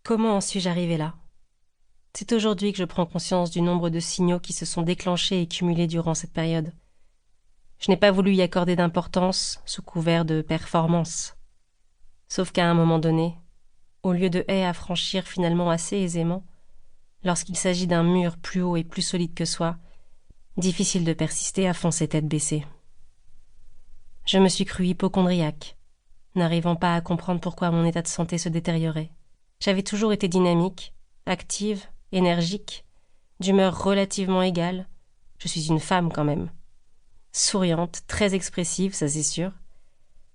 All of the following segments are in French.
Comment en suis-je arrivée là? C'est aujourd'hui que je prends conscience du nombre de signaux qui se sont déclenchés et cumulés durant cette période. Je n'ai pas voulu y accorder d'importance sous couvert de performance. Sauf qu'à un moment donné, au lieu de haies à franchir finalement assez aisément, lorsqu'il s'agit d'un mur plus haut et plus solide que soi, difficile de persister à foncer tête baissée. Je me suis crue hypocondriaque, n'arrivant pas à comprendre pourquoi mon état de santé se détériorait. J'avais toujours été dynamique, active, énergique, d'humeur relativement égale. Je suis une femme quand même. Souriante, très expressive, ça c'est sûr.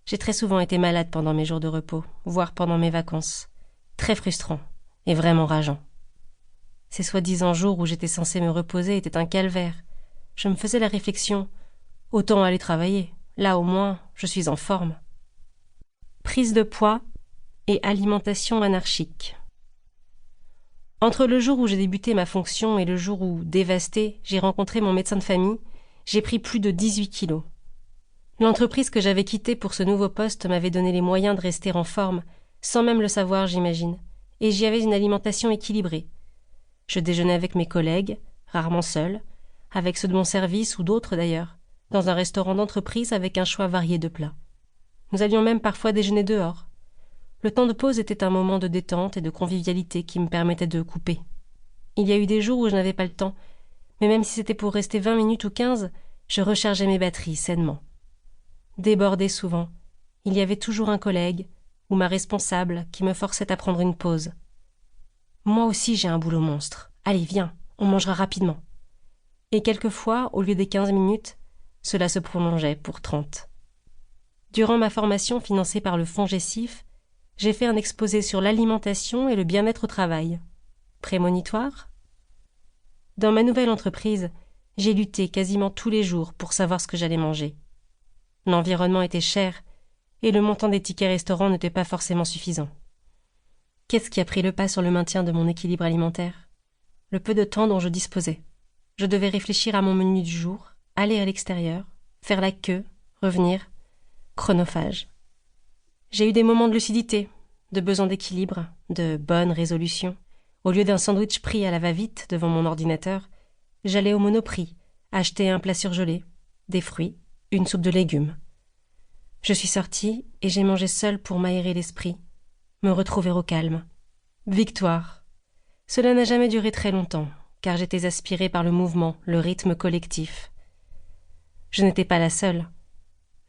J'ai très souvent été malade pendant mes jours de repos, voire pendant mes vacances. Très frustrant et vraiment rageant. Ces soi-disant jours où j'étais censée me reposer étaient un calvaire. Je me faisais la réflexion, autant aller travailler. Là au moins, je suis en forme. Prise de poids et alimentation anarchique. Entre le jour où j'ai débuté ma fonction et le jour où, dévastée, j'ai rencontré mon médecin de famille, j'ai pris plus de 18 kilos. L'entreprise que j'avais quittée pour ce nouveau poste m'avait donné les moyens de rester en forme, sans même le savoir, j'imagine, et j'y avais une alimentation équilibrée. Je déjeunais avec mes collègues, rarement seul, avec ceux de mon service ou d'autres d'ailleurs, dans un restaurant d'entreprise avec un choix varié de plats. Nous allions même parfois déjeuner dehors. Le temps de pause était un moment de détente et de convivialité qui me permettait de couper. Il y a eu des jours où je n'avais pas le temps, mais même si c'était pour rester 20 minutes ou 15, je rechargeais mes batteries sainement. Débordée souvent, il y avait toujours un collègue ou ma responsable qui me forçait à prendre une pause. Moi aussi j'ai un boulot monstre. Allez, viens, on mangera rapidement. Et quelquefois, au lieu des 15 minutes, cela se prolongeait pour 30. Durant ma formation financée par le Fonds Gessif, j'ai fait un exposé sur l'alimentation et le bien-être au travail. Prémonitoire? Dans ma nouvelle entreprise, j'ai lutté quasiment tous les jours pour savoir ce que j'allais manger. L'environnement était cher et le montant des tickets restaurants n'était pas forcément suffisant. Qu'est-ce qui a pris le pas sur le maintien de mon équilibre alimentaire? Le peu de temps dont je disposais. Je devais réfléchir à mon menu du jour, aller à l'extérieur, faire la queue, revenir. Chronophage. J'ai eu des moments de lucidité, de besoin d'équilibre, de bonnes résolutions. Au lieu d'un sandwich pris à la va-vite devant mon ordinateur, j'allais au Monoprix, acheter un plat surgelé, des fruits, une soupe de légumes. Je suis sortie et j'ai mangé seule pour m'aérer l'esprit, me retrouver au calme. Victoire. Cela n'a jamais duré très longtemps, car j'étais aspirée par le mouvement, le rythme collectif. Je n'étais pas la seule.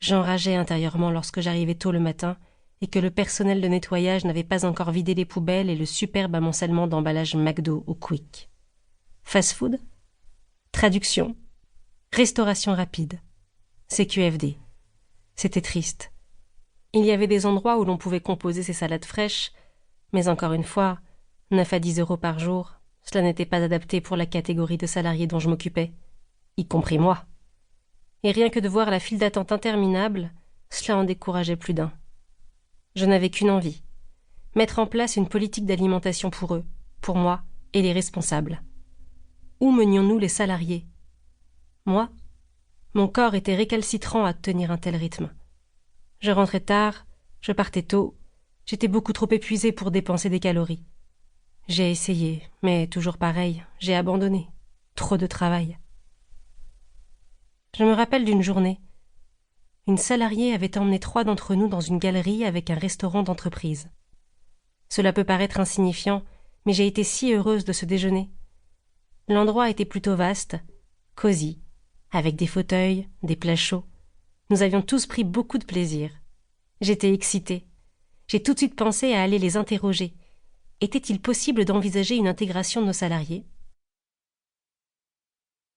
J'enrageais intérieurement lorsque j'arrivais tôt le matin et que le personnel de nettoyage n'avait pas encore vidé les poubelles et le superbe amoncellement d'emballages McDo ou Quick. Fast-food? Traduction. Restauration rapide. CQFD. C'était triste. Il y avait des endroits où l'on pouvait composer ses salades fraîches, mais encore une fois, 9 à 10 euros par jour, cela n'était pas adapté pour la catégorie de salariés dont je m'occupais, y compris moi. Et rien que de voir la file d'attente interminable, cela en décourageait plus d'un. Je n'avais qu'une envie, mettre en place une politique d'alimentation pour eux, pour moi et les responsables. Où menions-nous les salariés? Moi, mon corps était récalcitrant à tenir un tel rythme. Je rentrais tard, je partais tôt, j'étais beaucoup trop épuisée pour dépenser des calories. J'ai essayé, mais toujours pareil, j'ai abandonné. Trop de travail. Je me rappelle d'une journée. Une salariée avait emmené 3 d'entre nous dans une galerie avec un restaurant d'entreprise. Cela peut paraître insignifiant, mais j'ai été si heureuse de ce déjeuner. L'endroit était plutôt vaste, cosy, avec des fauteuils, des plats chauds. Nous avions tous pris beaucoup de plaisir. J'étais excitée. J'ai tout de suite pensé à aller les interroger. Était-il possible d'envisager une intégration de nos salariés?